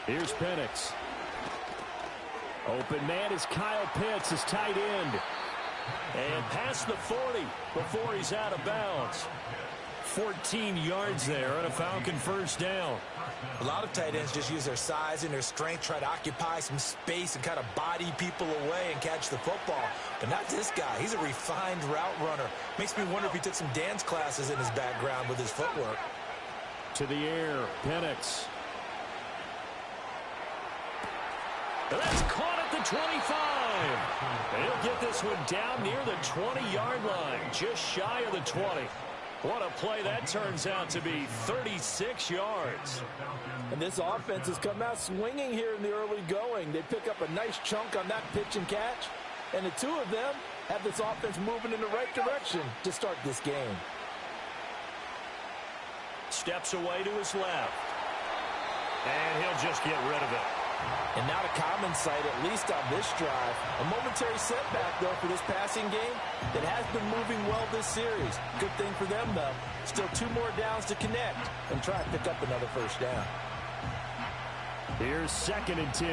Here's Penix. Open man is Kyle Pitts, his tight end. And past the 40 before he's out of bounds. 14 yards there on a Falcon first down. A lot of tight ends just use their size and their strength, try to occupy some space and kind of body people away and catch the football. But not this guy. He's a refined route runner. Makes me wonder if he took some dance classes in his background with his footwork. To the air, Penix. That's caught at the 25. He'll get this one down near the 20-yard line, just shy of the 20. What a play that turns out to be, 36 yards. And this offense has come out swinging here in the early going. They pick up a nice chunk on that pitch and catch. And the two of them have this offense moving in the right direction to start this game. Steps away to his left. And he'll just get rid of it. And not a common sight, at least on this drive. A momentary setback, though, for this passing game that has been moving well this series. Good thing for them, though. Still 2 more downs to connect and try to pick up another first down. Here's 2nd and 10.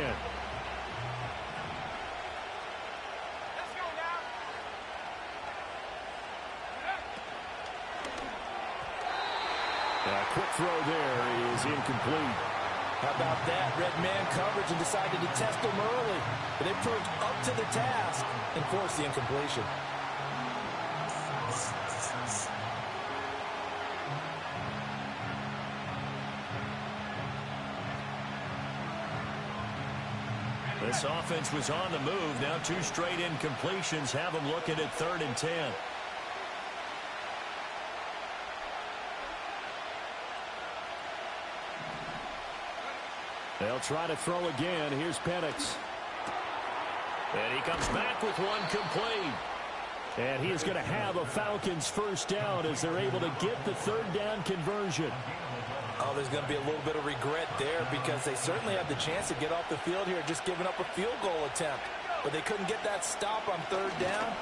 A quick throw there is incomplete. How about that? Red man coverage and decided to test them early. But they proved up to the task and forced the incompletion. This offense was on the move. Now 2 straight incompletions have them looking at 3rd and 10. They'll try to throw again. Here's Penix. And he comes back with one complete. And he is going to have a Falcons first down as they're able to get the 3rd down conversion. Oh, there's going to be a little bit of regret there because they certainly had the chance to get off the field here, just giving up a field goal attempt. But they couldn't get that stop on 3rd down.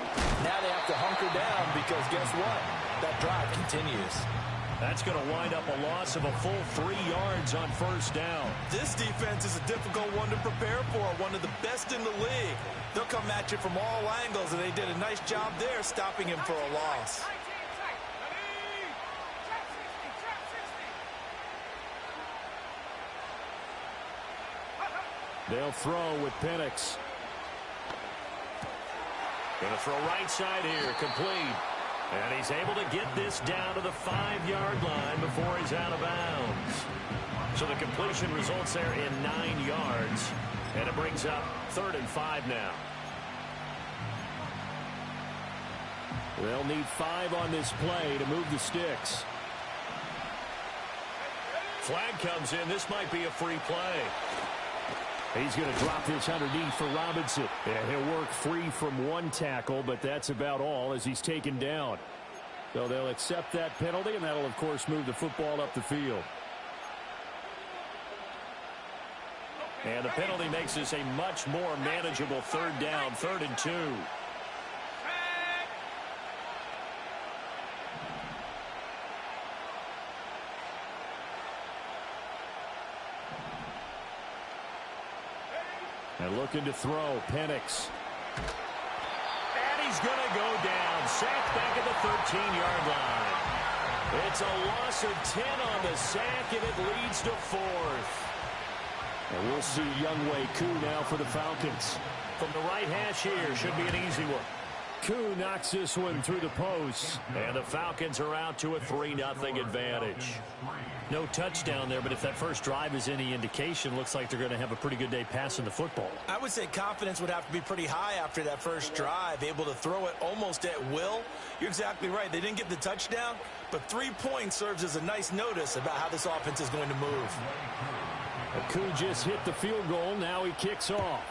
Now they have to hunker down because guess what? That drive continues. That's going to wind up a loss of a full 3 yards on first down. This defense is a difficult one to prepare for, one of the best in the league. They'll come at you from all angles, and they did a nice job there stopping him for a loss. They'll throw with Penix. Going to throw right side here, complete. And he's able to get this down to the 5-yard line before he's out of bounds. So the completion results there in 9 yards. And it brings up 3rd and 5 now. They'll need 5 on this play to move the sticks. Flag comes in. This might be a free play. He's going to drop this underneath for Robinson. And he'll work free from 1 tackle, but that's about all as he's taken down. So they'll accept that penalty, and that'll, of course, move the football up the field. And the penalty makes this a much more manageable 3rd down, 3rd and 2. And looking to throw, Penix. And he's going to go down. Sacked back at the 13-yard line. It's a loss of 10 on the sack, and it leads to 4th. And we'll see Younghoe Koo now for the Falcons. From the right hash here, should be an easy one. Koo knocks this one through the post. And the Falcons are out to a 3-0 advantage. No touchdown there, but if that first drive is any indication, looks like they're going to have a pretty good day passing the football. I would say confidence would have to be pretty high after that first drive, able to throw it almost at will. You're exactly right. They didn't get the touchdown, but 3 points serves as a nice notice about how this offense is going to move. Koo just hit the field goal. Now he kicks off.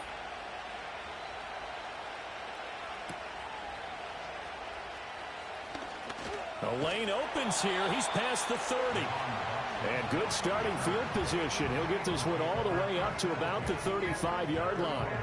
The lane opens here. He's past the 30. And good starting field position. He'll get this one all the way up to about the 35-yard line.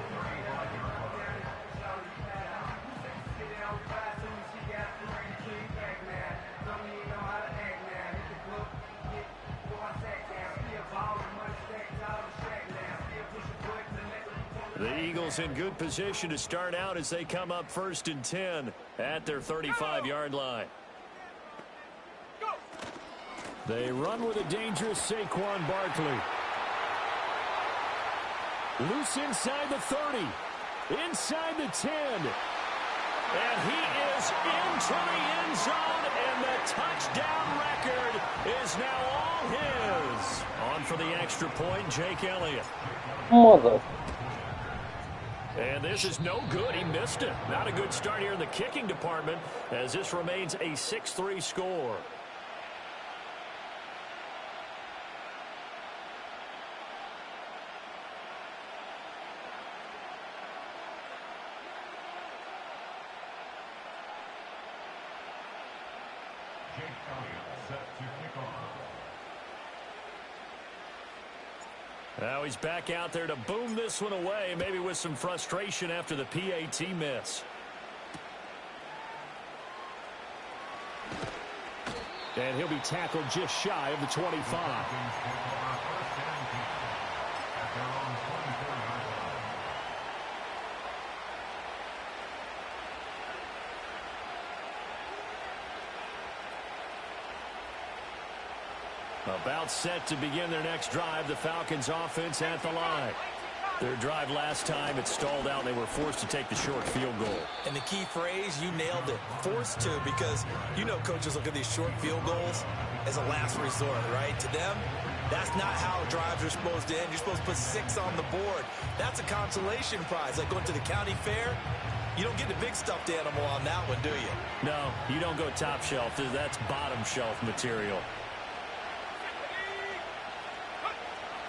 Eagles in good position to start out as they come up 1st and 10 at their 35-yard line. They run with a dangerous Saquon Barkley. Loose inside the 30. Inside the 10. And he is into the end zone, and the touchdown record is now all his. On for the extra point, Jake Elliott. Mother. And this is no good. He missed it. Not a good start here in the kicking department, as this remains a 6-3 score. Now he's back out there to boom this one away, maybe with some frustration after the PAT miss. And he'll be tackled just shy of the 25. About set to begin their next drive, the Falcons offense at the line. Their drive last time, it stalled out. They were forced to take the short field goal. And the key phrase, you nailed it, forced to, because you know coaches look at these short field goals as a last resort, right? To them, that's not how drives are supposed to end. You're supposed to put 6 on the board. That's a consolation prize, like going to the county fair. You don't get the big stuffed animal on that one, do you? No, you don't go top shelf. That's bottom shelf material.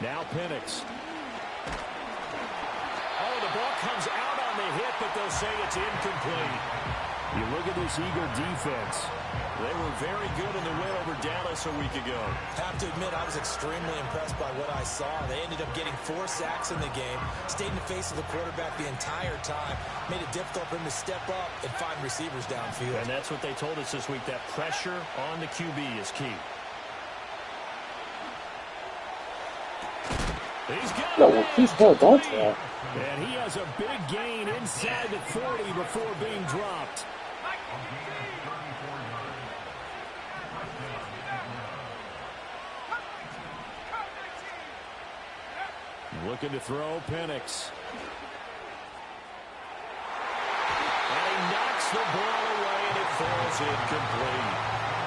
Now Penix. Oh, the ball comes out on the hit, but they'll say it's incomplete. You look at this Eagle defense. They were very good in the win over Dallas a week ago. Have to admit, I was extremely impressed by what I saw. They ended up getting 4 sacks in the game, stayed in the face of the quarterback the entire time, made it difficult for him to step up and find receivers downfield. And that's what they told us this week, that pressure on the QB is key. He's held on to that. And he has a big gain inside the 40 before being dropped. Looking to throw, Penix. And he knocks the ball away, and it falls incomplete.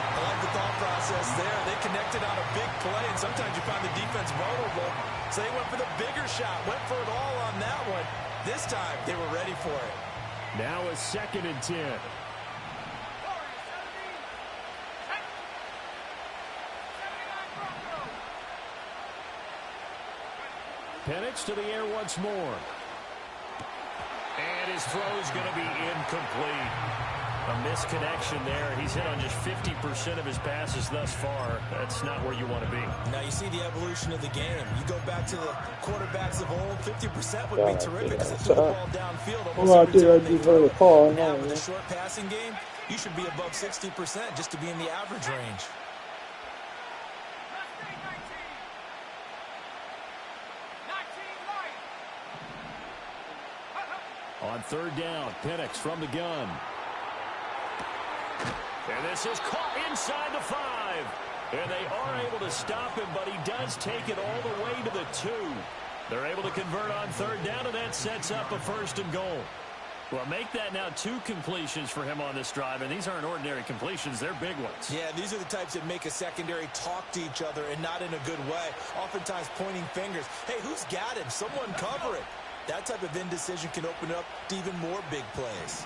I like the thought process there. They connected on a big play, and sometimes you find the defense vulnerable. So they went for the bigger shot, went for it all on that one. This time, they were ready for it. Now a 2nd and 10. Penix to the air once more. And his throw is going to be incomplete. A misconnection there. He's hit on just 50% of his passes thus far. That's not where you want to be. Now you see the evolution of the game. You go back to the quarterbacks of old, 50% would be terrific because they threw the ball downfield almost every time they threw it. Now with the short passing game, you should be above 60% just to be in the average range. On 3rd down, Penix from the gun. And this is caught inside the 5. And they are able to stop him, but he does take it all the way to the 2. They're able to convert on 3rd down, and that sets up a 1st and goal. Well, make that now 2 completions for him on this drive, and these aren't ordinary completions. They're big ones. Yeah, these are the types that make a secondary talk to each other and not in a good way. Oftentimes pointing fingers. Hey, who's got him? Someone cover it. That type of indecision can open up to even more big plays.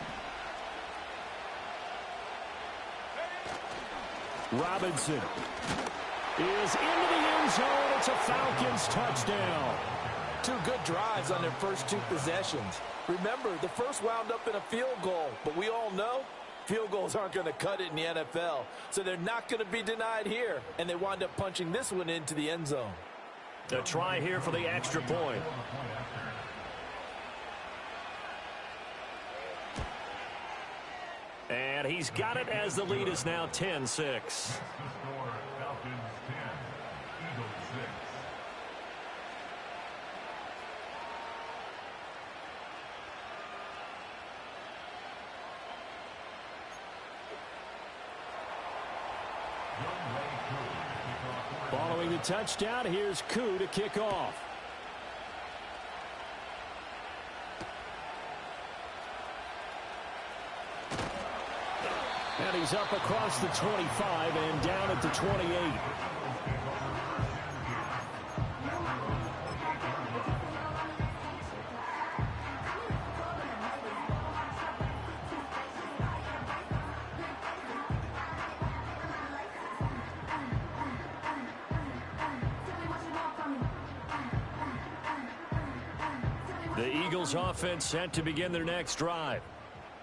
Robinson is into the end zone. It's a Falcons touchdown. 2 good drives on their first 2 possessions. Remember, the first wound up in a field goal, but we all know field goals aren't going to cut it in the NFL, so they're not going to be denied here, and they wind up punching this one into the end zone. A try here for the extra point. And he's got it as the lead is now 10-6. touchdown. Here's Koo to kick off. And he's up across the 25 and down at the 28. The Eagles offense set to begin their next drive.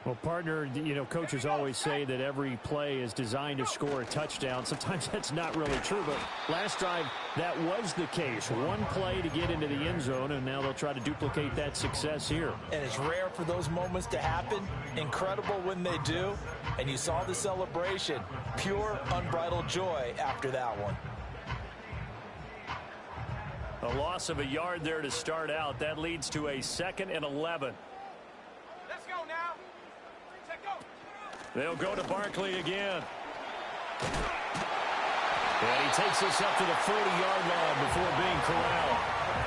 Well, partner, you know, coaches always say that every play is designed to score a touchdown. Sometimes that's not really true, but last drive, that was the case. One play to get into the end zone, and now they'll try to duplicate that success here. And it's rare for those moments to happen. Incredible when they do. And you saw the celebration. Pure, unbridled joy after that one. A loss of a yard there to start out. That leads to a 2nd and 11. Let's go now. Let's go. They'll go to Barkley again. And he takes us up to the 40-yard line before being corralled.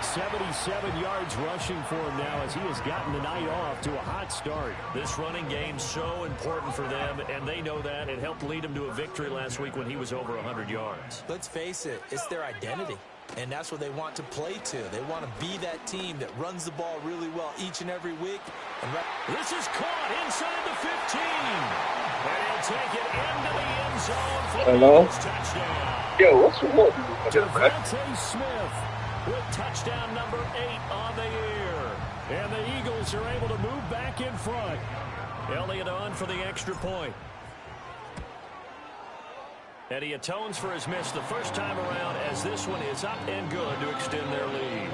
77 yards rushing for him now as he has gotten the night off to a hot start. This running game's so important for them, and they know that. It helped lead them to a victory last week when he was over 100 yards. Let's face it, it's their identity. And that's what they want to play to. They want to be that team that runs the ball really well each and every week. And this is caught inside the 15. And he'll take it into the end zone for the touchdown. Yo, what's wrong with you? Devontae Smith with touchdown number 8 on the year. And the Eagles are able to move back in front. Elliott on for the extra point. And he atones for his miss the first time around as this one is up and good to extend their lead.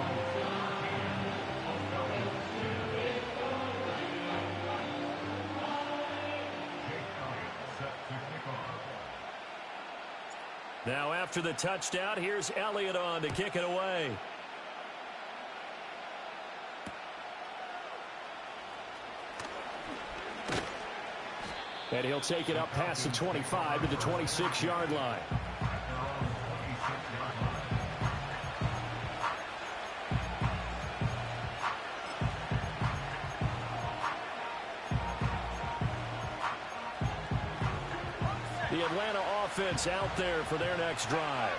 Now after the touchdown, here's Elliott on to kick it away. And he'll take it up past the 25 to the 26-yard line. The Atlanta offense out there for their next drive.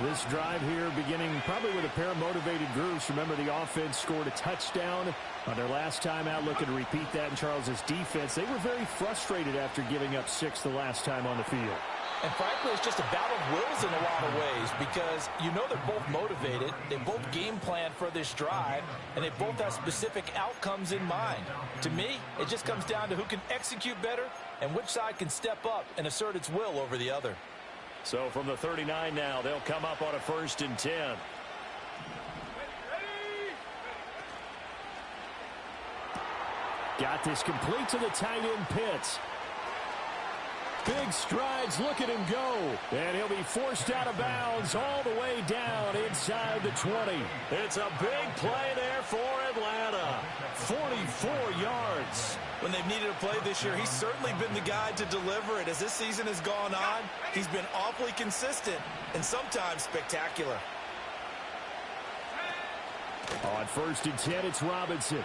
This drive here beginning probably with a pair of motivated groups. Remember, the offense scored a touchdown on their last time out, looking to repeat that in Charles's defense. They were very frustrated after giving up 6 the last time on the field. And frankly, it's just a battle of wills in a lot of ways because you know they're both motivated. They both game plan for this drive, and they both have specific outcomes in mind. To me, it just comes down to who can execute better and which side can step up and assert its will over the other. So from the 39 now, they'll come up on a 1st and 10. Got this complete to the tight end Pitts. Big strides, look at him go. And he'll be forced out of bounds all the way down inside the 20. It's a big play there for Atlanta. 44 yards. when they've needed a play this year, he's certainly been the guy to deliver it. As this season has gone on, he's been awfully consistent and sometimes spectacular. On 1st and 10, it's Robinson.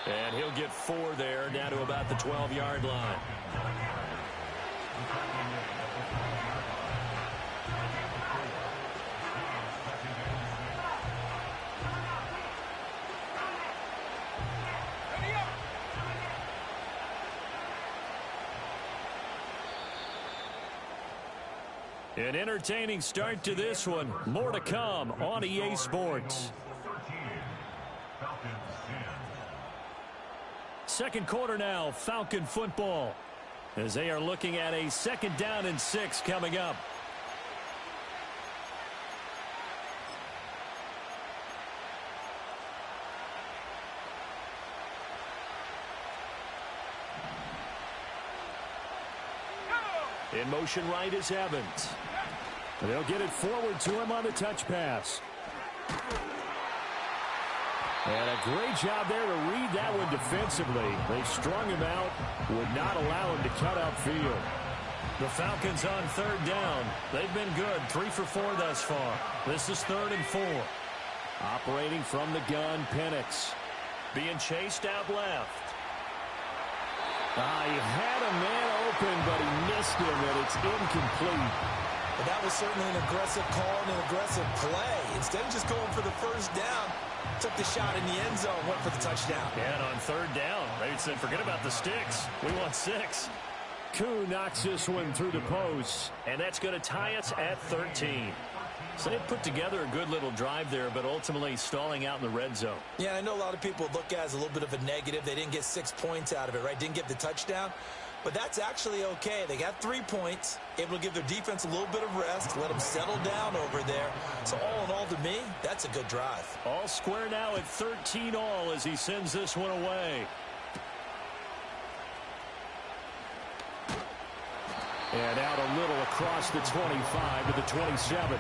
And he'll get 4 there, down to about the 12-yard line. An entertaining start to this one. More to come on EA Sports. Second quarter now, Falcon football, as they are looking at a 2nd down and 6 coming up. In motion right is Evans. They'll get it forward to him on the touch pass. And a great job there to read that one defensively. They strung him out, would not allow him to cut upfield. The Falcons on third down. They've been good, 3 for 4 thus far. This is 3rd and 4. Operating from the gun, Penix. Being chased out left. He had a man open, but he missed him, and it's incomplete. But that was certainly an aggressive call and an aggressive play. Instead of just going for the first down, took the shot in the end zone, went for the touchdown. And on third down, they said, forget about the sticks. We want 6. Koo knocks this one through the post, and that's going to tie us at 13. So they put together a good little drive there, but ultimately stalling out in the red zone. Yeah, I know a lot of people look at it as a little bit of a negative. They didn't get 6 points out of it, right? Didn't get the touchdown. But that's actually okay. They got 3 points, able to give their defense a little bit of rest, let them settle down over there. So all in all, to me, that's a good drive. All square now at 13 all as he sends this one away. And out a little across the 25 to the 27.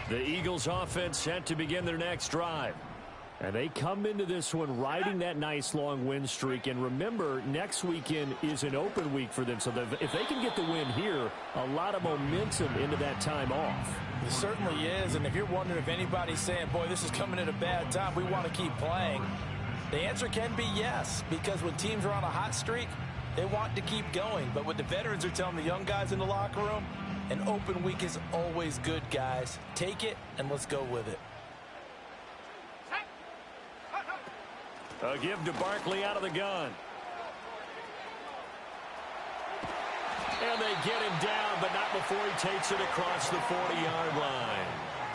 The Eagles offense set to begin their next drive. And they come into this one riding that nice long win streak. And remember, next weekend is an open week for them. So if they can get the win here, a lot of momentum into that time off. It certainly is. And if you're wondering if anybody's saying, boy, this is coming at a bad time, we want to keep playing, the answer can be yes. Because when teams are on a hot streak, they want to keep going. But what the veterans are telling the young guys in the locker room, an open week is always good, guys. Take it, and let's go with it. A give to Barkley out of the gun. And they get him down, but not before he takes it across the 40-yard line.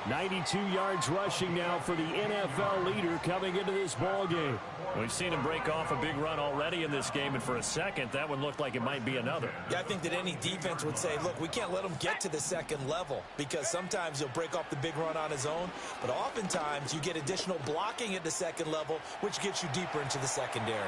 92 yards rushing now for the NFL leader coming into this ball game. We've seen him break off a big run already in this game, and for a second, that one looked like it might be another. Yeah, I think that any defense would say, look, we can't let him get to the second level because sometimes he'll break off the big run on his own, but oftentimes you get additional blocking at the second level, which gets you deeper into the secondary.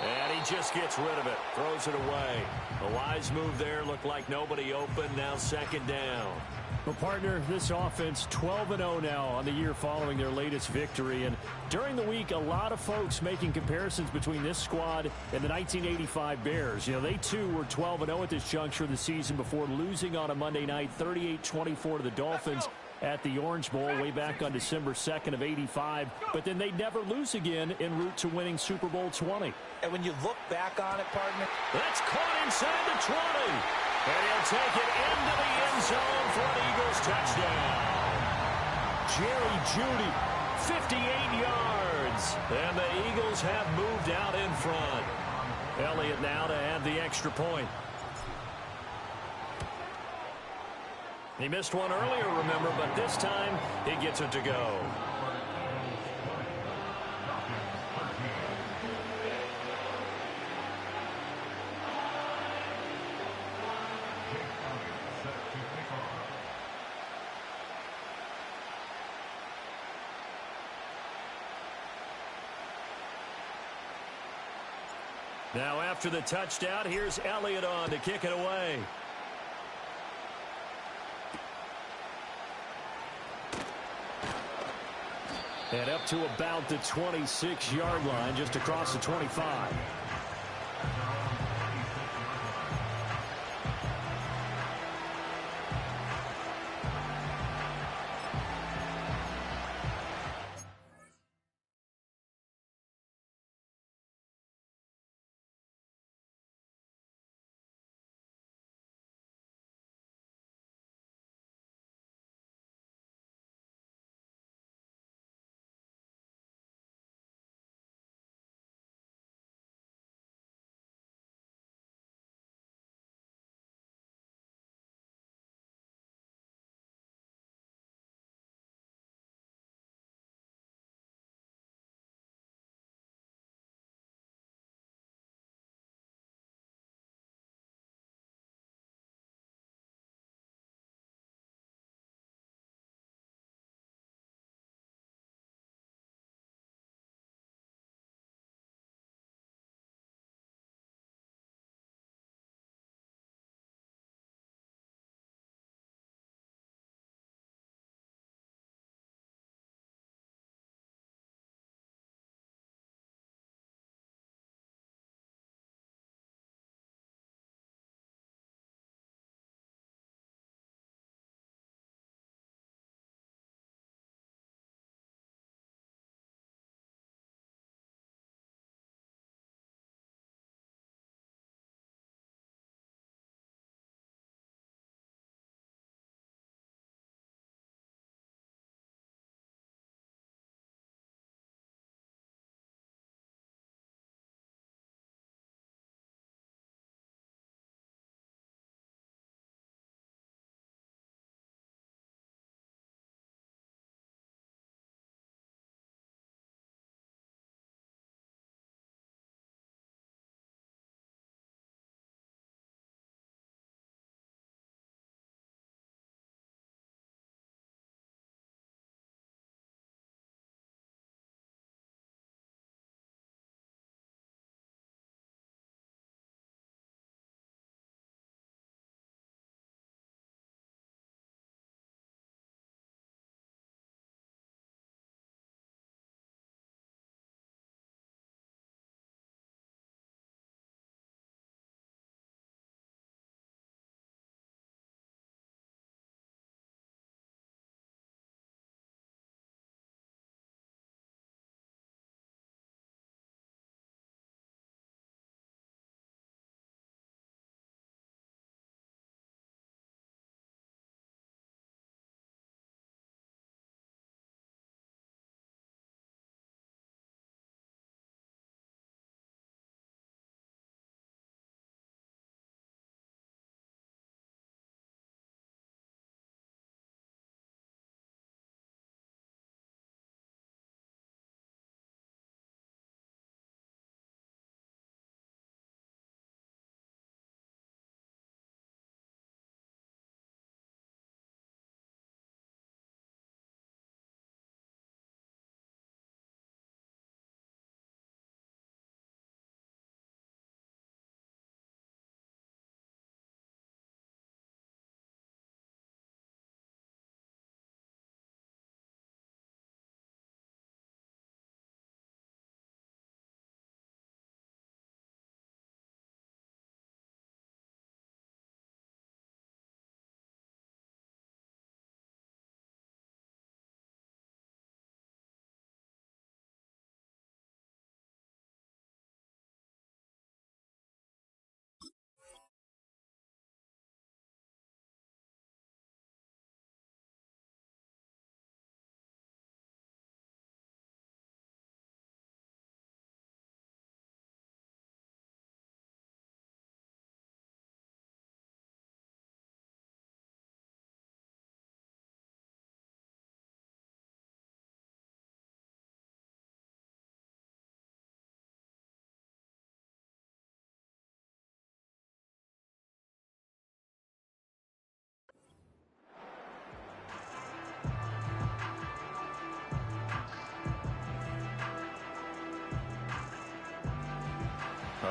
And he just gets rid of it, throws it away. A wise move there, looked like nobody open, now second down. Well, partner, this offense 12-0 now on the year following their latest victory. And during the week, a lot of folks making comparisons between this squad and the 1985 Bears. You know, they too were 12-0 at this juncture of the season before losing on a Monday night 38-24 to the Dolphins at the Orange Bowl way back on December 2nd of '85. But then they'd never lose again en route to winning Super Bowl 20. And when you look back on it, partner, that's caught inside the 20. And he'll take it into the end zone for an Eagles touchdown. Jerry Jeudy, 58 yards. And the Eagles have moved out in front. Elliott now to add the extra point. He missed one earlier, remember, but this time he gets it to go. Now after the touchdown, here's Elliott on to kick it away. And up to about the 26-yard line, just across the 25.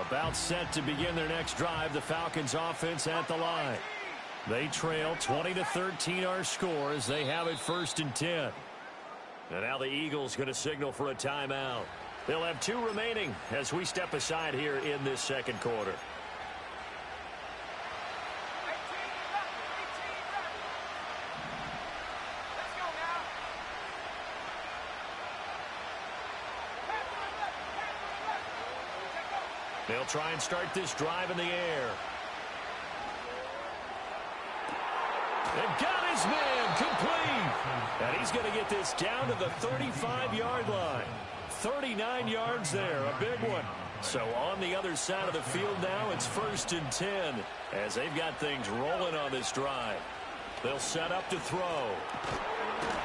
About set to begin their next drive. The Falcons offense at the line. They trail 20-13 our score as they have it 1st and 10. And now the Eagles going to signal for a timeout. They'll have 2 remaining as we step aside here in this second quarter. They'll try and start this drive in the air. They've got his man complete. And he's going to get this down to the 35-yard line. 39 yards there, a big one. So on the other side of the field now, it's 1st and 10 as they've got things rolling on this drive. They'll set up to throw.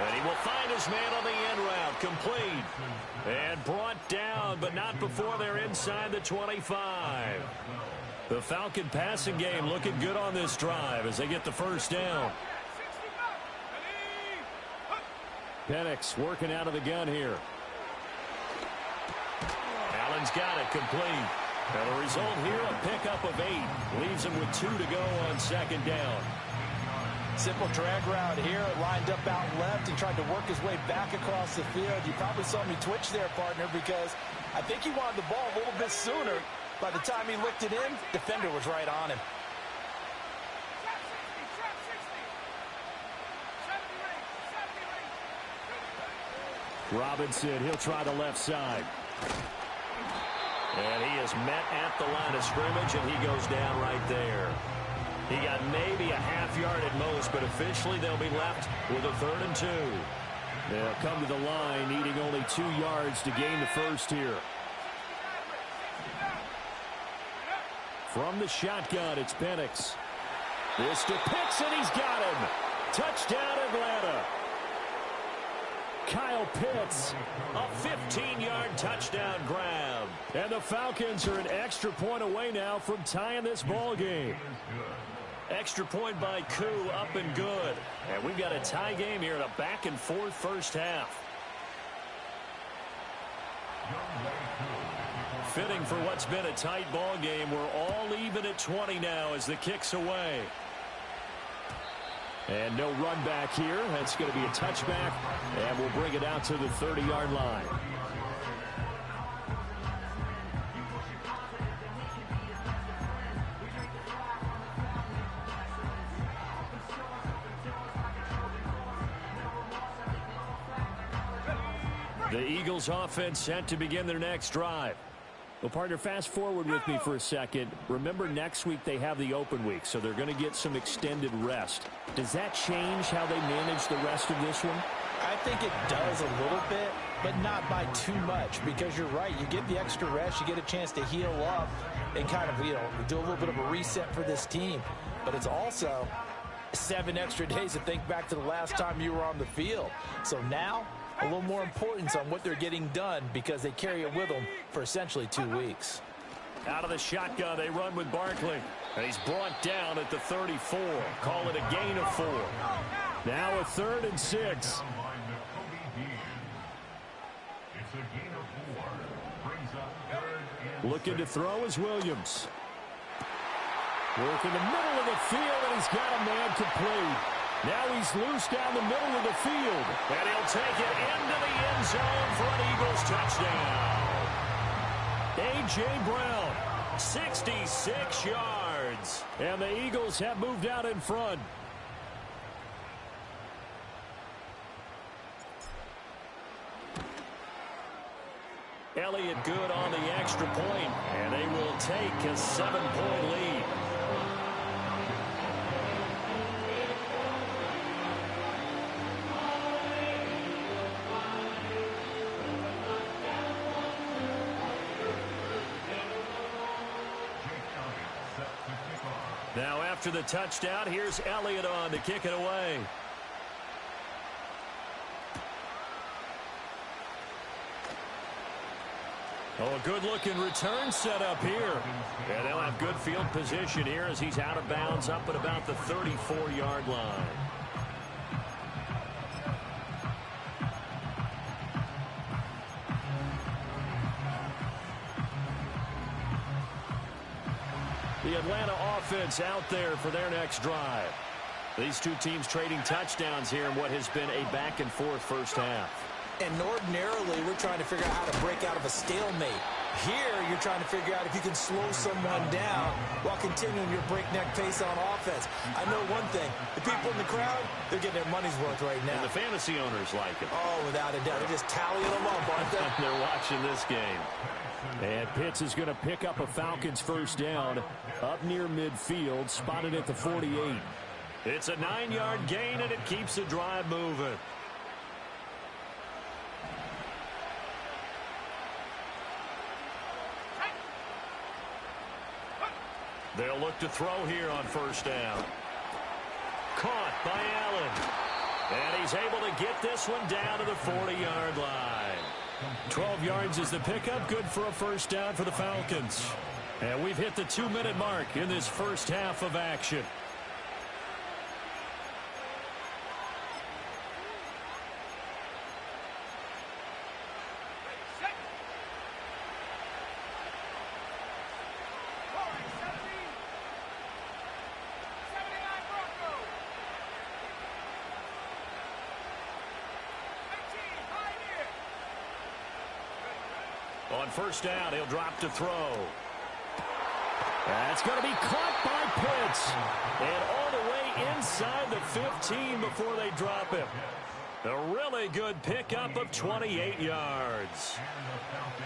And he will find his man on the end route, complete. And brought down, but not before they're inside the 25. The Falcon passing game looking good on this drive as they get the 1st down. Penix working out of the gun here. Allen's got it, complete. And the result here, a pickup of 8. Leaves him with 2 to go on 2nd down. Simple drag route here, lined up out left and tried to work his way back across the field. You probably saw me twitch there, partner, because I think he wanted the ball a little bit sooner. By the time he looked it in, defender was right on him. Robinson, he'll try the left side. And he is met at the line of scrimmage, and he goes down right there. He got maybe a half yard at most, but officially they'll be left with a 3rd and 2. They'll come to the line needing only 2 yards to gain the 1st here. From the shotgun, it's Penix. This to Pitts, and he's got him. Touchdown, Atlanta. Kyle Pitts, a 15-yard touchdown grab. And the Falcons are an extra point away now from tying this ball game. Extra point by Koo, up and good. And we've got a tie game here in a back-and-forth 1st half. Fitting for what's been a tight ball game. We're all even at 20 now as the kick's away. And no run back here. That's going to be a touchback. And we'll bring it out to the 30-yard line. The Eagles offense set to begin their next drive. Well, partner, fast forward with me for a second. Remember, next week they have the open week, so they're going to get some extended rest. Does that change how they manage the rest of this one? I think it does a little bit, but not by too much, because you're right. You get the extra rest, you get a chance to heal up and kind of, do a little bit of a reset for this team. But it's also 7 extra days to think back to the last time you were on the field. So now, a little more importance on what they're getting done because they carry it with them for essentially 2 weeks. Out of the shotgun, they run with Barkley. And he's brought down at the 34. Call it a gain of 4. Now a 3rd and 6. Looking to throw is Williams. Work in the middle of the field, and he's got a man complete. Now he's loose down the middle of the field. And he'll take it into the end zone for an Eagles touchdown. A.J. Brown, 66 yards. And the Eagles have moved out in front. Elliott good on the extra point, and they will take a 7-point lead. Now after the touchdown, here's Elliott on to kick it away. Oh, a good-looking return set up here. And they'll have good field position here as he's out of bounds up at about the 34-yard line. The Atlanta offense out there for their next drive. These two teams trading touchdowns here in what has been a back-and-forth first half. And ordinarily, we're trying to figure out how to break out of a stalemate. Here, you're trying to figure out if you can slow someone down while continuing your breakneck pace on offense. I know one thing. The people in the crowd, they're getting their money's worth right now. And the fantasy owners like it. Oh, without a doubt. They're just tallying them up, aren't they? They're watching this game. And Pitts is going to pick up a Falcons first down up near midfield, spotted at the 48. It's a 9-yard gain, and it keeps the drive moving. They'll look to throw here on first down. Caught by Allen. And he's able to get this one down to the 40-yard line. 12 yards is the pickup. Good for a first down for the Falcons. And we've hit the 2-minute mark in this first half of action. On first down, he'll drop to throw. That's going to be caught by Pitts. And all the way inside the 15 before they drop him. A really good pickup of 28 yards.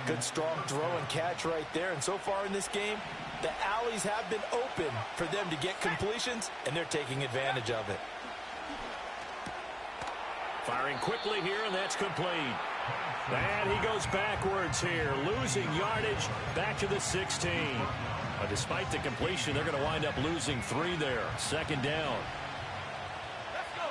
Good strong throw and catch right there. And so far in this game, the alleys have been open for them to get completions, and they're taking advantage of it. Firing quickly here, and that's complete. And he goes backwards here, losing yardage back to the 16. Despite the completion, they're going to wind up losing 3 there. Second down. Let's go.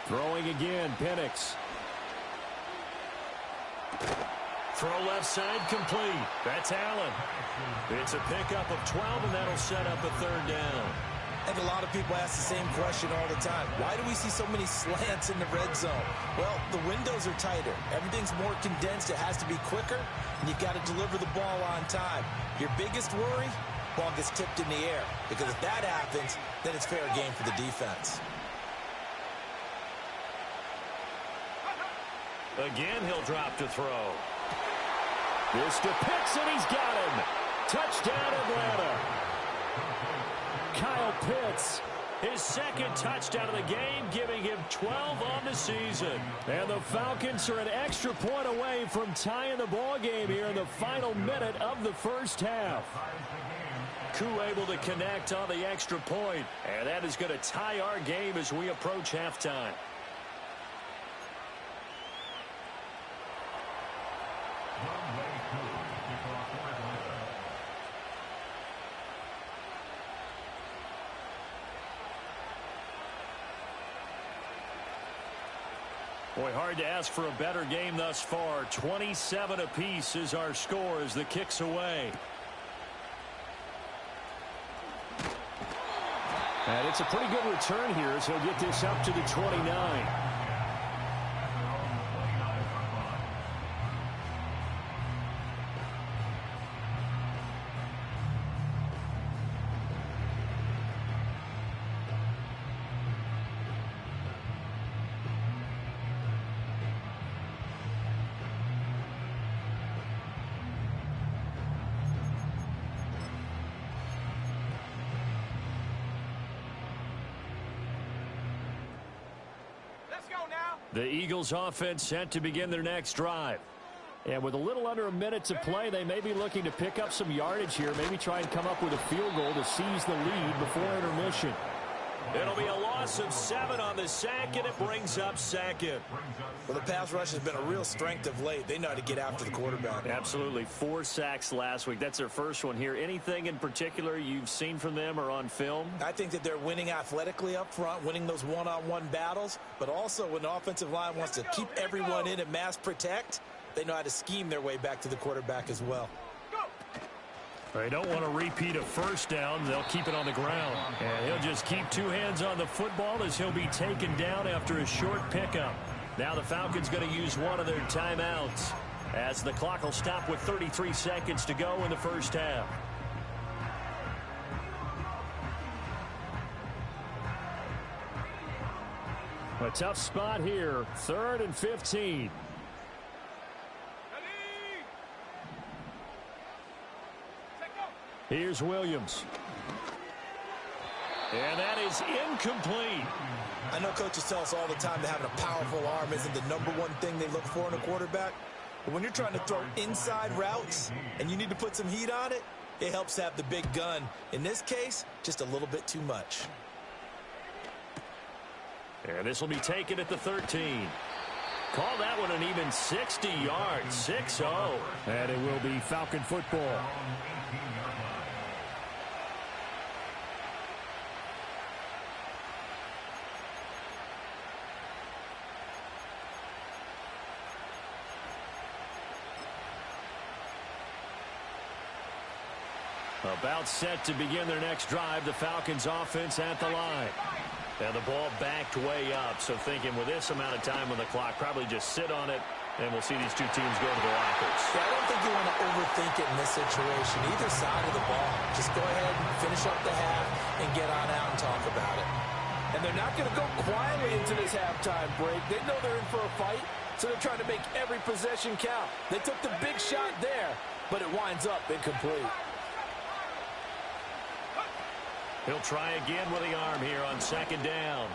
Throwing again, Penix. Throw left side complete. That's Allen. It's a pickup of 12, and that'll set up a third down. I think a lot of people ask the same question all the time. Why do we see so many slants in the red zone? Well, the windows are tighter. Everything's more condensed. It has to be quicker, and you've got to deliver the ball on time. Your biggest worry, ball gets tipped in the air, because if that happens, then it's fair game for the defense. Again, he'll drop to throw. This to Pitts, and he's got him. Touchdown, Atlanta. Kyle Pitts, his second touchdown of the game, giving him 12 on the season. And the Falcons are an extra point away from tying the ball game here in the final minute of the first half. Koo able to connect on the extra point, and that is going to tie our game as we approach halftime. Boy, hard to ask for a better game thus far. 27 apiece is our score as the kick's away. And it's a pretty good return here as he'll get this up to the 29. The Eagles offense set to begin their next drive. And with a little under a minute to play, they may be looking to pick up some yardage here, maybe try and come up with a field goal to seize the lead before intermission. It'll be a loss of 7 on the sack, and it brings up second. Well, the pass rush has been a real strength of late. They know how to get after the quarterback. Absolutely. 4 sacks last week. That's their first one here. Anything in particular you've seen from them or on film? I think that they're winning athletically up front, winning those one-on-one battles, but also when the offensive line wants to keep everyone in and mass protect, they know how to scheme their way back to the quarterback as well. They don't want to repeat a first down. They'll keep it on the ground. And he'll just keep 2 hands on the football as he'll be taken down after a short pickup. Now the Falcons going to use one of their timeouts as the clock will stop with 33 seconds to go in the first half. A tough spot here. 3rd and 15. Here's Williams. And that is incomplete. I know coaches tell us all the time that having a powerful arm isn't the #1 thing they look for in a quarterback. But when you're trying to throw inside routes and you need to put some heat on it, it helps to have the big gun. In this case, just a little bit too much. And this will be taken at the 13. Call that one an even 60 yards. 6-0. And it will be Falcon football. About set to begin their next drive. The Falcons offense at the line. And the ball backed way up. So thinking with this amount of time on the clock, probably just sit on it, and we'll see these two teams go to the lockers. Yeah, I don't think you want to overthink it in this situation. Either side of the ball. Just go ahead and finish up the half and get on out and talk about it. And they're not going to go quietly into this halftime break. They know they're in for a fight, so they're trying to make every possession count. They took the big shot there, but it winds up incomplete. He'll try again with the arm here on 2nd down.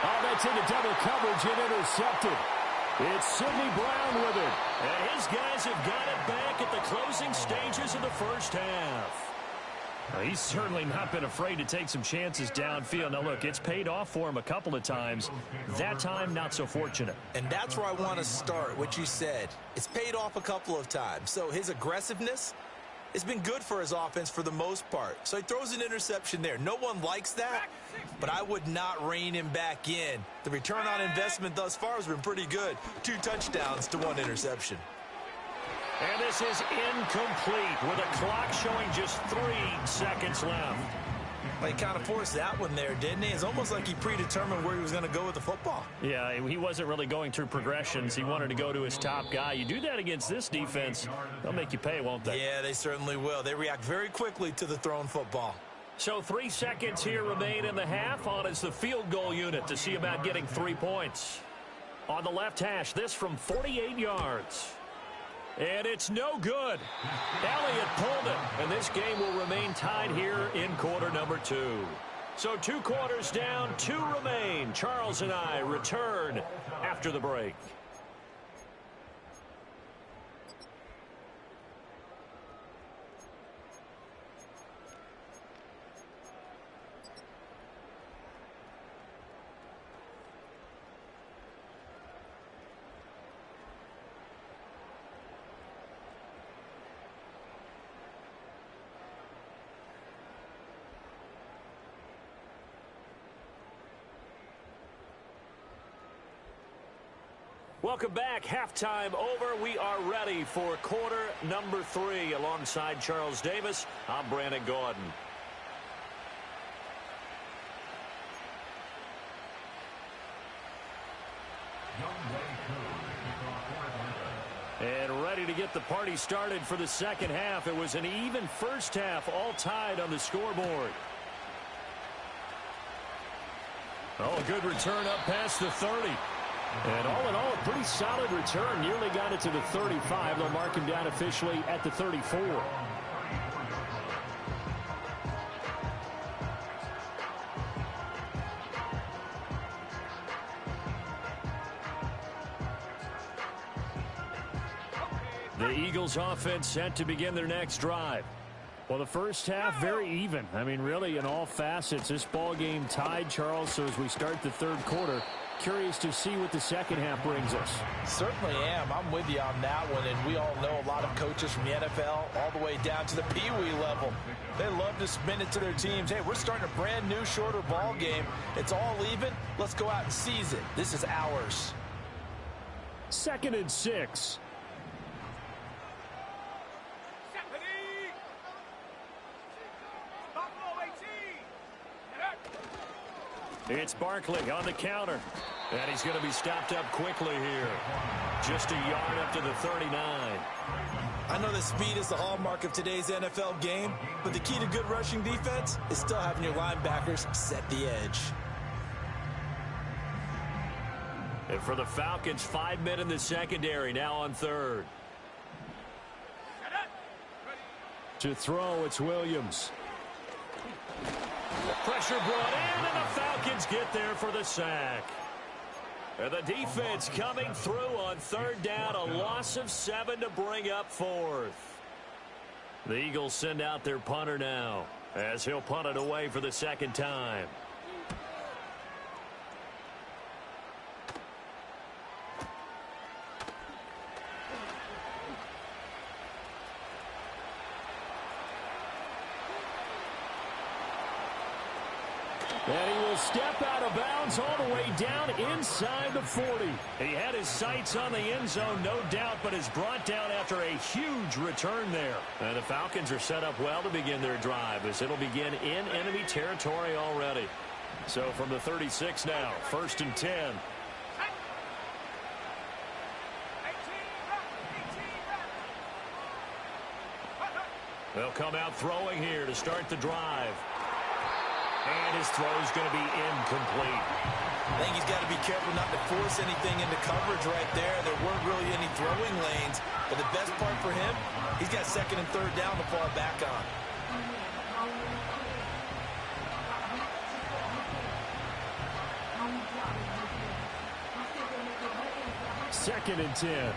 Oh, that's into double coverage and intercepted. It's Sidney Brown with it. And his guys have got it back at the closing stages of the first half. Well, he's certainly not been afraid to take some chances downfield. Now, look, it's paid off for him a couple of times. That time, not so fortunate. And that's where I want to start, what you said. It's paid off a couple of times. So his aggressiveness, it's been good for his offense for the most part. So he throws an interception there. No one likes that, but I would not rein him back in. The return on investment thus far has been pretty good. 2 touchdowns to 1 interception. And this is incomplete with a clock showing just 3 seconds left. Well, he kind of forced that one there, didn't he? It's almost like he predetermined where he was going to go with the football. Yeah, he wasn't really going through progressions. He wanted to go to his top guy. You do that against this defense, they'll make you pay, won't they? Yeah, they certainly will. They react very quickly to the thrown football. So 3 seconds here remain in the half. On is the field goal unit to see about getting 3 points. On the left hash, this from 48 yards. And it's no good. Elliott pulled it. And this game will remain tied here in quarter number 2. So 2 quarters down, 2 remain. Charles and I return after the break. Welcome back. Halftime over. We are ready for quarter number 3. Alongside Charles Davis, I'm Brandon Gordon. And ready to get the party started for the second half. It was an even first half, all tied on the scoreboard. Oh, a good return up past the 30. And all in all, a pretty solid return. Nearly got it to the 35. They'll mark him down officially at the 34. The Eagles offense set to begin their next drive. Well, the first half, very even. I mean, really, in all facets, this ball game tied, Charles. So as we start the third quarter, curious to see what the second half brings us. Certainly am. I'm with you on that one. And we all know a lot of coaches from the NFL all the way down to the Pee-wee level. They love to spin it to their teams. Hey, we're starting a brand new, shorter ball game. It's all even. Let's go out and seize it. This is ours. 2nd and 6. It's Barkley on the counter. And he's going to be stopped up quickly here. Just a yard up to the 39. I know that speed is the hallmark of today's NFL game, but the key to good rushing defense is still having your linebackers set the edge. And for the Falcons, 5 men in the secondary, now on third. To throw, it's Williams. Pressure brought in, and the Falcons get there for the sack. And the defense coming through on third down, a loss of 7 to bring up fourth. The Eagles send out their punter now, as he'll punt it away for the second time. And he will step out of bounds all the way down inside the 40. He had his sights on the end zone, no doubt, but is brought down after a huge return there. And the Falcons are set up well to begin their drive, as it'll begin in enemy territory already. So from the 36 now, 1st and 10. They'll come out throwing here to start the drive. And his throw is going to be incomplete. I think he's got to be careful not to force anything into coverage right there. There weren't really any throwing lanes. But the best part for him, he's got 2nd and 3rd down to fall back on. Second and 10.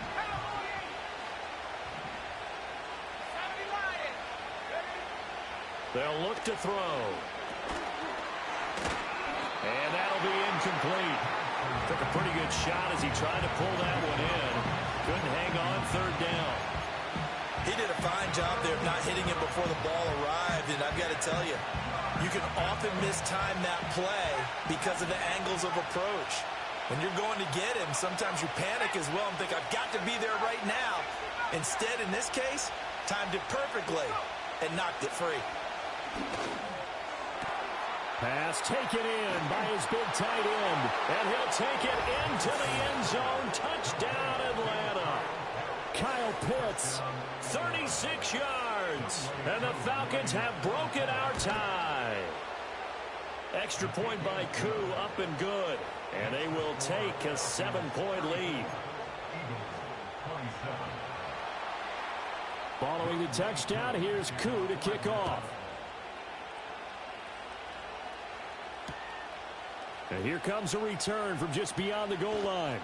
They'll look to throw. And that'll be incomplete. Took a pretty good shot as he tried to pull that one in. Couldn't hang on 3rd down. He did a fine job there of not hitting him before the ball arrived. And I've got to tell you, you can often mistime that play because of the angles of approach. When you're going to get him, sometimes you panic as well and think, I've got to be there right now. Instead, in this case, timed it perfectly and knocked it free. Pass taken in by his big tight end. And he'll take it into the end zone. Touchdown, Atlanta. Kyle Pitts, 36 yards. And the Falcons have broken our tie. Extra point by Koo, up and good. And they will take a 7-point lead. Following the touchdown, here's Koo to kick off. And here comes a return from just beyond the goal line.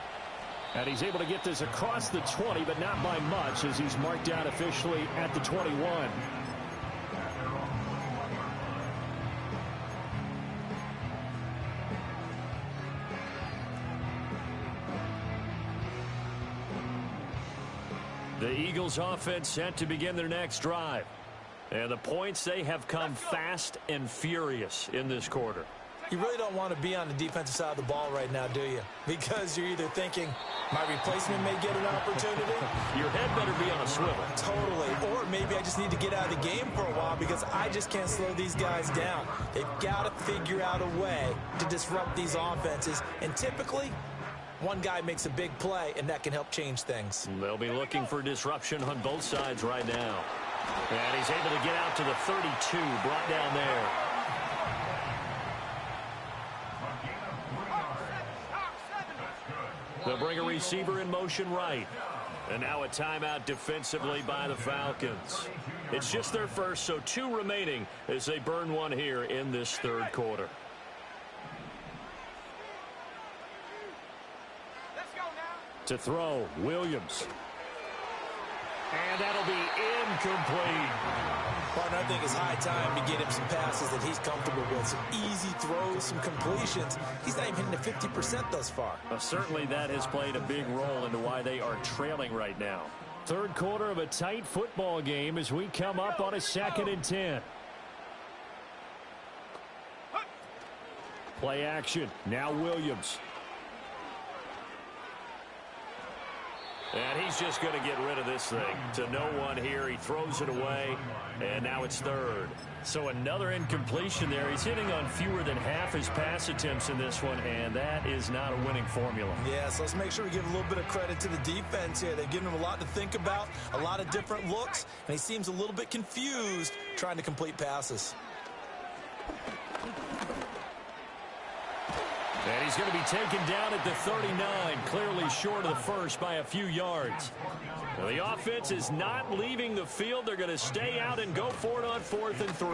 And he's able to get this across the 20, but not by much, as he's marked out officially at the 21. The Eagles offense set to begin their next drive. And the points, they have come fast and furious in this quarter. You really don't want to be on the defensive side of the ball right now, do you? Because you're either thinking, my replacement may get an opportunity. Your head better be on a swivel. Totally. Or maybe I just need to get out of the game for a while because I just can't slow these guys down. They've got to figure out a way to disrupt these offenses. And typically, one guy makes a big play, and that can help change things. They'll be looking for disruption on both sides right now. And he's able to get out to the 32, brought down there. They'll bring a receiver in motion right. And now a timeout defensively by the Falcons. It's just their first, so 2 remaining as they burn one here in this 3rd quarter. To throw, Williams. And that'll be incomplete. Partner, I think it's high time to get him some passes that he's comfortable with. Some easy throws, some completions. He's not even hitting the 50% thus far. Certainly that has played a big role into why they are trailing right now. 3rd quarter of a tight football game as we come up on a 2nd and 10. Play action. Now Williams. And he's just going to get rid of this thing. To no one here. He throws it away, and now it's third. So another incompletion there. He's hitting on fewer than half his pass attempts in this one, and that is not a winning formula. Yeah, so let's make sure we give a little bit of credit to the defense here. They've given him a lot to think about, a lot of different looks, and he seems a little bit confused trying to complete passes. And he's going to be taken down at the 39, clearly short of the first by a few yards. Well, the offense is not leaving the field. They're going to stay out and go for it on 4th and 3.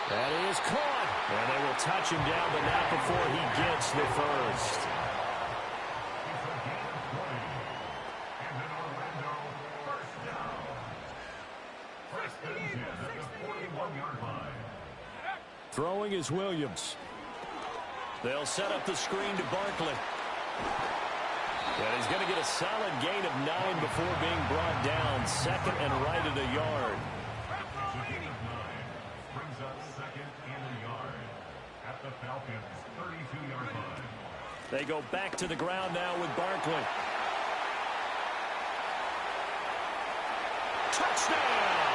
That is caught. And they will touch him down, but not before he gets the first. Throwing is Williams. They'll set up the screen to Barkley. And he's going to get a solid gain of 9 before being brought down. Second and right at a yard. Brings up second and a yard at the Falcons' 32-yard line. They go back to the ground now with Barkley. Touchdown!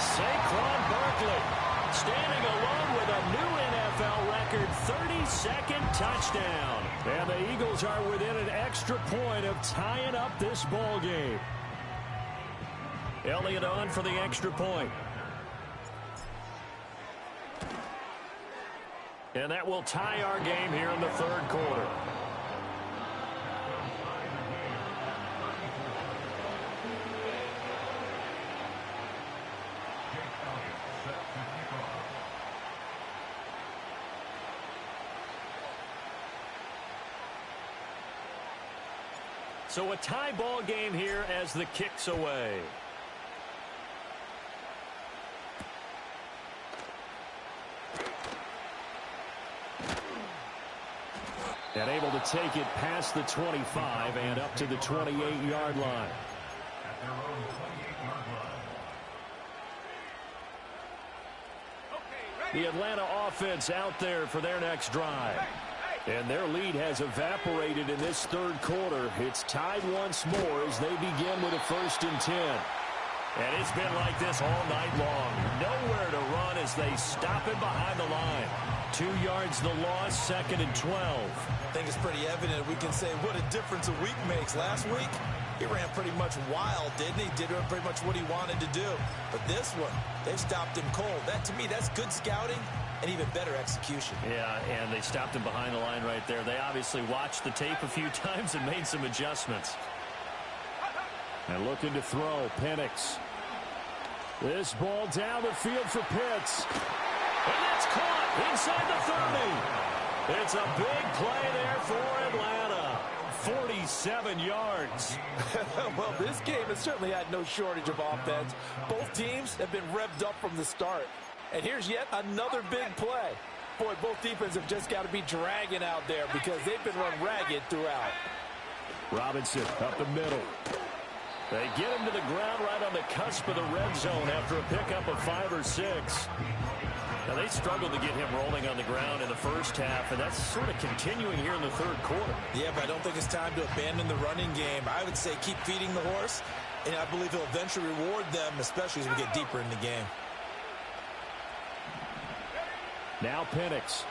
Saquon Barkley standing alone with a new NFL record 32nd touchdown. And the Eagles are within an extra point of tying up this ball game. Elliott on for the extra point. And that will tie our game here in the third quarter. So a tie ball game here as the kick's away. And able to take it past the 25 and up to the 28-yard line. At their own 28-yard line. The Atlanta offense out there for their next drive. And their lead has evaporated in this third quarter. It's tied once more as they begin with a 1st and 10. And it's been like this all night long. Nowhere to run as they stop him behind the line. 2 yards the loss, 2nd and 12. I think it's pretty evident we can say what a difference a week makes. Last week, he ran pretty much wild, didn't he? Did pretty much what he wanted to do. But this one, they've stopped him cold. That, to me, that's good scouting and even better execution. Yeah, and they stopped him behind the line right there. They obviously watched the tape a few times and made some adjustments. And looking to throw, Penix. This ball down the field for Pitts. And that's caught inside the 30. It's a big play there for Atlanta. 47 yards. Well, this game has certainly had no shortage of offense. Both teams have been revved up from the start. And here's yet another big play. Boy, both defenses have just got to be dragging out there because they've been run ragged throughout. Robinson up the middle. They get him to the ground right on the cusp of the red zone after a pickup of 5 or 6. Now, they struggled to get him rolling on the ground in the first half, and that's sort of continuing here in the third quarter. Yeah, but I don't think it's time to abandon the running game. I would say keep feeding the horse, and I believe he'll eventually reward them, especially as we get deeper in the game. Now Penix.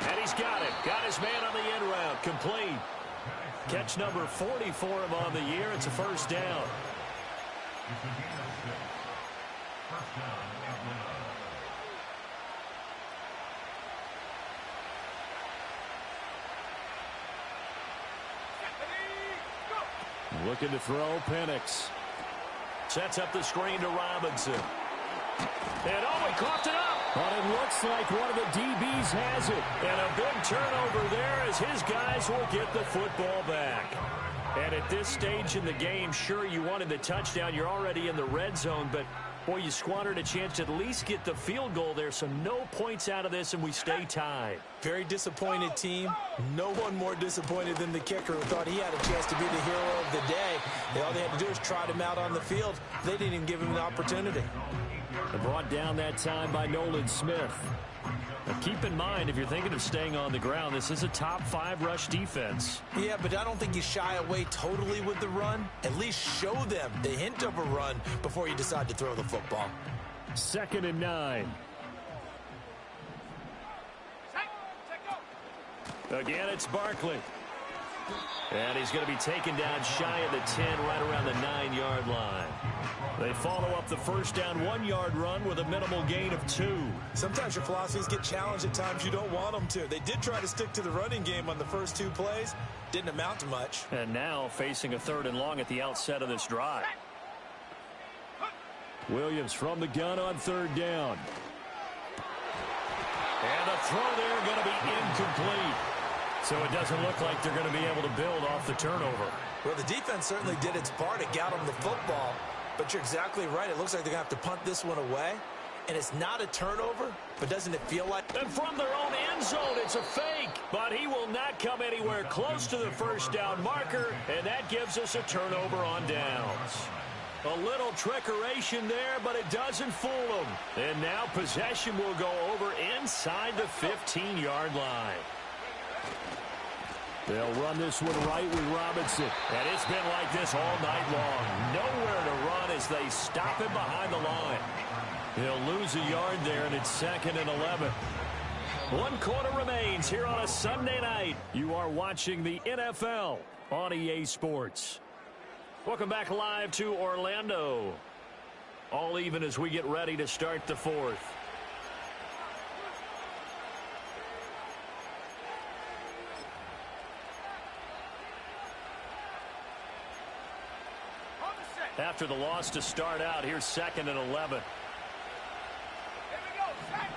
And he's got it. Got his man on the end route. Complete. Catch number 40 for him on the year. It's a 1st down. It's a gain of 6. 1st down, Atlanta. Looking to throw, Penix. Sets up the screen to Robinson. And he coughed it up. But it looks like one of the DBs has it. And a big turnover there as his guys will get the football back. And at this stage in the game, sure, you wanted the touchdown. You're already in the red zone, but boy, you squandered a chance to at least get the field goal there. So no points out of this, and we stay tied. Very disappointed team. No one more disappointed than the kicker who thought he had a chance to be the hero of the day. All they had to do was trot him out on the field. They didn't even give him an opportunity. Brought down that time by Nolan Smith. Now keep in mind, if you're thinking of staying on the ground, this is a top 5 rush defense. Yeah, but I don't think you shy away totally with the run. At least show them the hint of a run before you decide to throw the football. 2nd and 9. Again, it's Barkley. And he's going to be taken down shy of the 10, right around the 9-yard line. They follow up the first down 1-yard run with a minimal gain of 2. Sometimes your philosophies get challenged at times you don't want them to. They did try to stick to the running game on the first 2 plays. Didn't amount to much. And now facing a 3rd and long at the outset of this drive. Williams from the gun on 3rd down. And the throw there going to be incomplete. So it doesn't look like they're going to be able to build off the turnover. Well, the defense certainly did its part. It got them the football. But you're exactly right. It looks like they're going to have to punt this one away. And it's not a turnover, but doesn't it feel like... And from their own end zone, it's a fake. But he will not come anywhere close to the first down marker. And that gives us a turnover on downs. A little trickeration there, but it doesn't fool them. And now possession will go over inside the 15-yard line. They'll run this one right with Robinson. And it's been like this all night long. Nowhere to run as they stop him behind the line. He'll lose a yard there, and it's 2nd and 11. 1 quarter remains here on a Sunday night. You are watching the NFL on EA Sports. Welcome back live to Orlando. All even as we get ready to start the 4th. After the loss to start out, here's 2nd and 11. Here we go, set.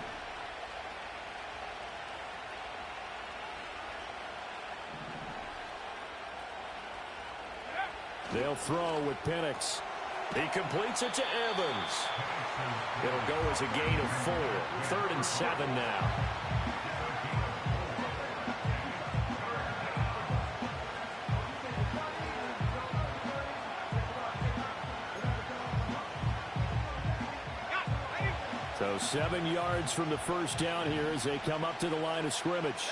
They'll throw with Penix. He completes it to Evans. It'll go as a gain of 4. 3rd and 7 now. So 7 yards from the first down here as they come up to the line of scrimmage.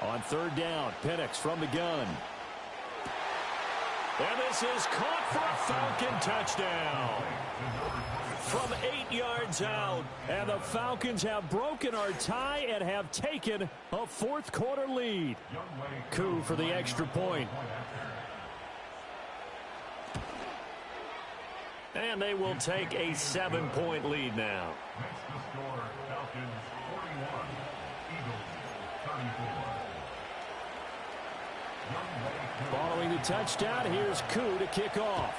On 3rd down, Penix from the gun. And this is caught for a Falcon touchdown. From 8 yards out. And the Falcons have broken our tie and have taken a 4th quarter lead. Coup for the extra point. And they will take a 7-point lead now. Next to score, Falcons 41, Eagles 34. Following the touchdown, here's Coup to kick off.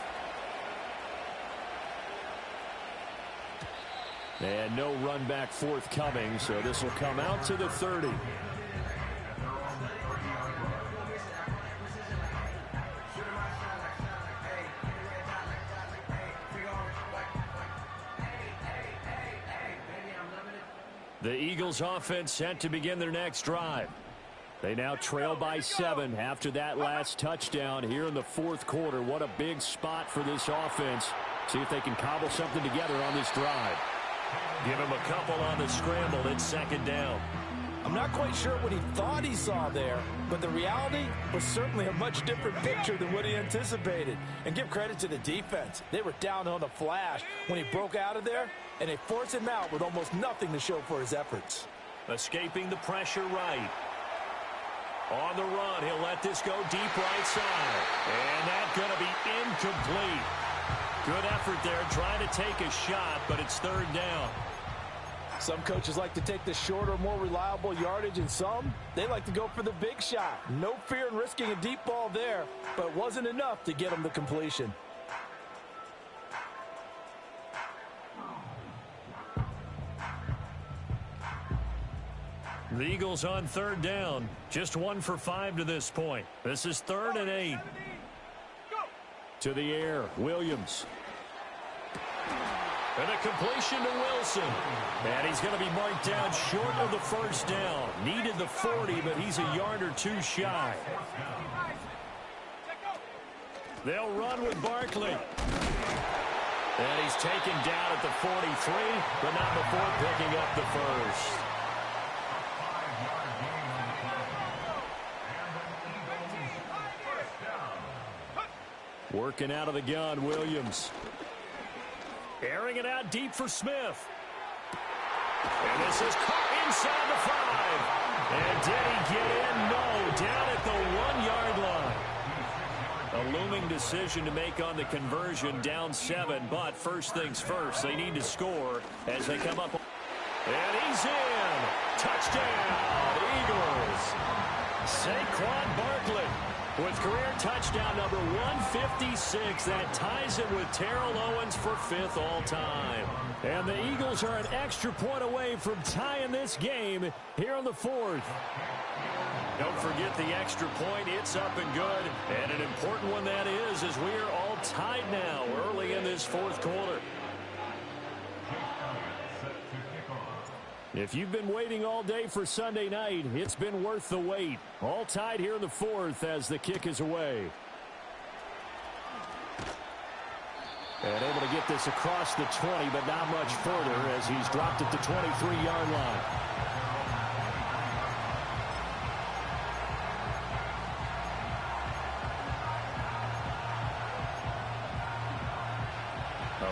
And no run back forthcoming, so this will come out to the 30. The Eagles offense set to begin their next drive. They now trail by 7 after that last touchdown here in the 4th quarter. What a big spot for this offense. See if they can cobble something together on this drive. Give him a couple on the scramble. It's 2nd down. I'm not quite sure what he thought he saw there, but the reality was certainly a much different picture than what he anticipated. And give credit to the defense. They were down on the flash when he broke out of there, and they forced him out with almost nothing to show for his efforts. Escaping the pressure right. On the run, he'll let this go deep right side. And that's going to be incomplete. Good effort there, trying to take a shot, but it's 3rd down. Some coaches like to take the shorter, more reliable yardage, and some, they like to go for the big shot. No fear in risking a deep ball there, but it wasn't enough to get him the completion. The Eagles on 3rd down. Just 1 for 5 to this point. This is 3rd and 8. To the air, Williams. And a completion to Wilson. And he's going to be marked down short of the first down. Needed the 40, but he's a yard or two shy. They'll run with Barkley. And he's taken down at the 43, but not before picking up the first. Working out of the gun, Williams. Airing it out deep for Smith. And this is caught inside the 5. And did he get in? No, down at the 1-yard line. A looming decision to make on the conversion, down 7. But first things first, they need to score as they come up. And he's in. Touchdown, Eagles. Saquon Barkley with career touchdown number 156. That ties him with Terrell Owens for 5th all-time. And the Eagles are an extra point away from tying this game here in the 4th. Don't forget the extra point. It's up and good. And an important one that is, as we are all tied now early in this 4th quarter. If you've been waiting all day for Sunday night, it's been worth the wait. All tied here in the 4th as the kick is away. And able to get this across the 20, but not much further as he's dropped at the 23-yard line.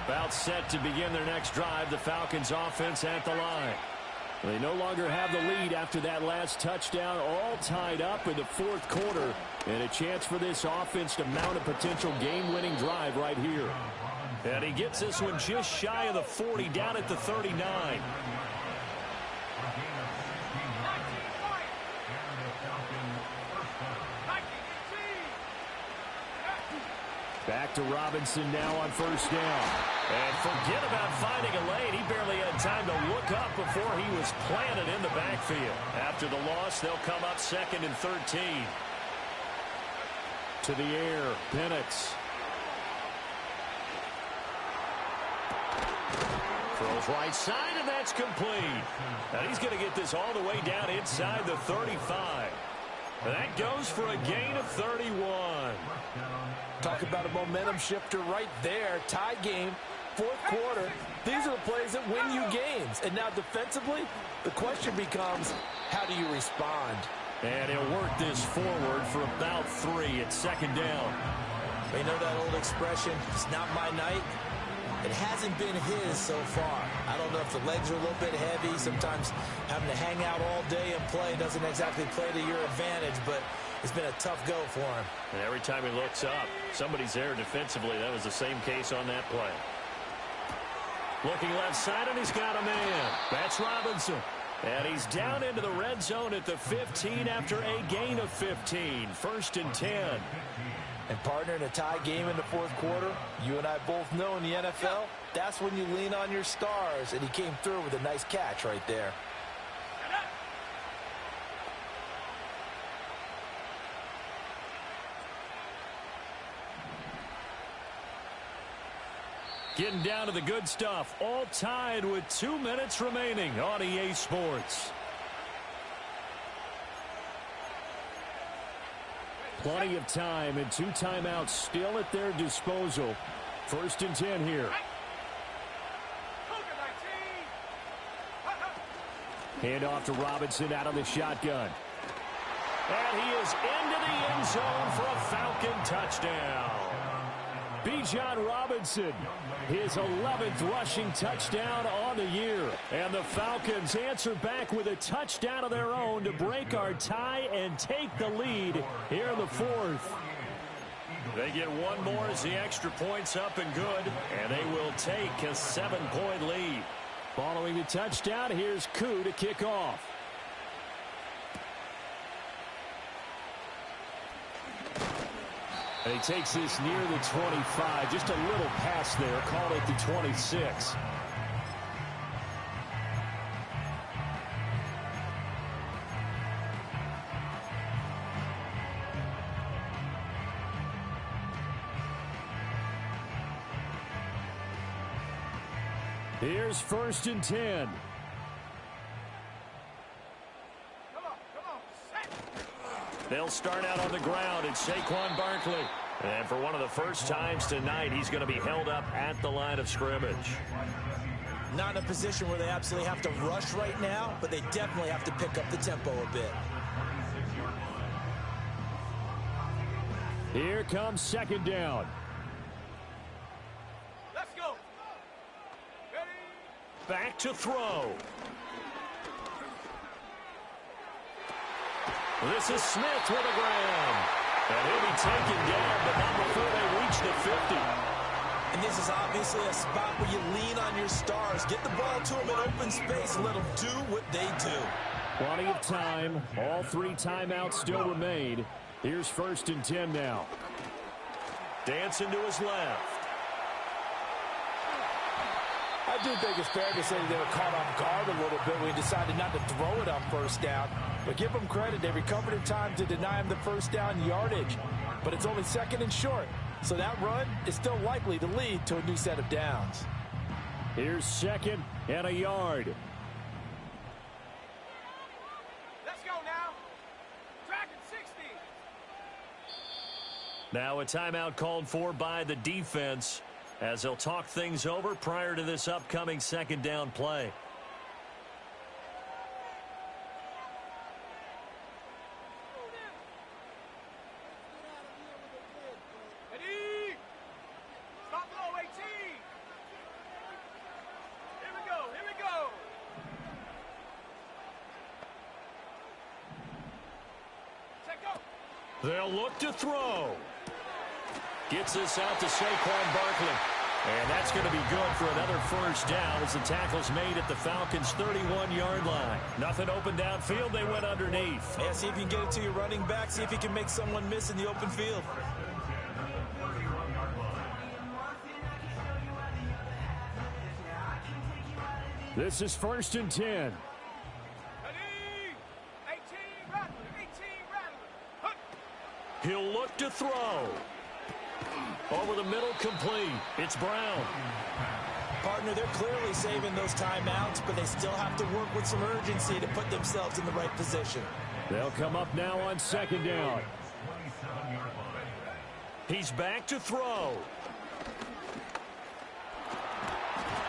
About set to begin their next drive, the Falcons offense at the line. They no longer have the lead after that last touchdown, all tied up in the 4th quarter. And a chance for this offense to mount a potential game-winning drive right here. And he gets this one just shy of the 40, down at the 39. Back to Robinson now on first down. And forget about finding a lane. He barely had time to look up before he was planted in the backfield. After the loss, they'll come up 2nd and 13. To the air, Penix. Throws right side, and that's complete. And he's going to get this all the way down inside the 35. That goes for a gain of 31. Talk about a momentum shifter right there. Tie game, 4th quarter. These are the plays that win you games. And now defensively, the question becomes, how do you respond? And he'll work this forward for about 3 at 2nd down. You know that old expression, it's not my night? It hasn't been his so far. I don't know if the legs are a little bit heavy. Sometimes having to hang out all day and play doesn't exactly play to your advantage, but it's been a tough go for him. And every time he looks up, somebody's there defensively. That was the same case on that play. Looking left side, and he's got a man. That's Robinson. And he's down into the red zone at the 15 after a gain of 15. 1st and 10. And partner, in a tie game in the 4th quarter, you and I both know in the NFL, that's when you lean on your stars. And he came through with a nice catch right there. Getting down to the good stuff. All tied with 2 minutes remaining on EA Sports. Plenty of time and 2 timeouts still at their disposal. 1st and 10 here. Hand off to Robinson out of the shotgun. And he is into the end zone for a Falcon touchdown. Bijan Robinson, his 11th rushing touchdown on the year. And the Falcons answer back with a touchdown of their own to break our tie and take the lead here in the 4th. They get one more as the extra point's up and good, and they will take a 7-point lead. Following the touchdown, here's Koo to kick off. And he takes this near the 25. Just a little pass there. Call it the 26. Here's 1st and 10. They'll start out on the ground. It's Saquon Barkley. And for one of the first times tonight, he's going to be held up at the line of scrimmage. Not in a position where they absolutely have to rush right now, but they definitely have to pick up the tempo a bit. Here comes 2nd down. Let's go. Ready? Back to throw. This is Smith with a grab. And he'll be taken down, but not before they reach the 50. And this is obviously a spot where you lean on your stars. Get the ball to them in open space and let them do what they do. Plenty of time. All 3 timeouts still remain. Here's 1st and 10 now. Dancing to his left. I do think it's fair to say they were caught off guard a little bit when he decided not to throw it on 1st down. But give them credit. They recovered in time to deny him the 1st down yardage. But it's only 2nd and short. So that run is still likely to lead to a new set of downs. Here's 2nd and a yard. Let's go now. Track at 60. Now a timeout called for by the defense as they'll talk things over prior to this upcoming 2nd down play. Ready? Stop below 18. Here we go. Here we go. Check go. They'll look to throw. Gets this out to Saquon Barkley. And that's going to be good for another 1st down as the tackle's made at the Falcons' 31-yard line. Nothing open downfield. They went underneath. Yeah, see if you can get it to your running back. See if you can make someone miss in the open field. This is 1st and 10. Ready? 18 Rattler. 18 Rattler. Hunt. He'll look to throw. Over the middle, complete. It's Brown. Partner, they're clearly saving those timeouts, but they still have to work with some urgency to put themselves in the right position. They'll come up now on 2nd down. He's back to throw.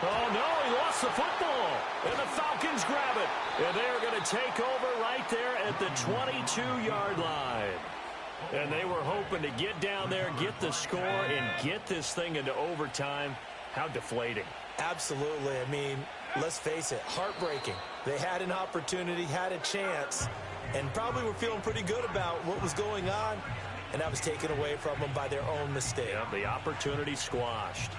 Oh, no, he lost the football. And the Falcons grab it. And they're going to take over right there at the 22-yard line. And they were hoping to get down there, get the score, and get this thing into overtime. How deflating. Absolutely. I mean, let's face it, heartbreaking. They had an opportunity, had a chance, and probably were feeling pretty good about what was going on, and that was taken away from them by their own mistake. Yeah, the opportunity squashed.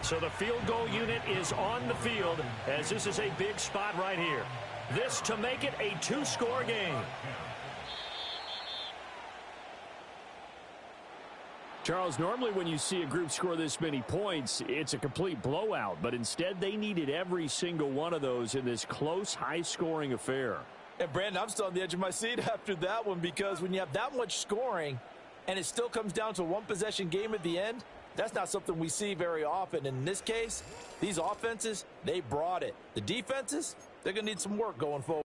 So the field goal unit is on the field as this is a big spot right here. This to make it a 2-score game. Charles, normally when you see a group score this many points, it's a complete blowout. But instead, they needed every single one of those in this close, high-scoring affair. And, Brandon, I'm still on the edge of my seat after that one because when you have that much scoring and it still comes down to a one-possession game at the end, that's not something we see very often. In this case, these offenses, they brought it. The defenses, they're going to need some work going forward.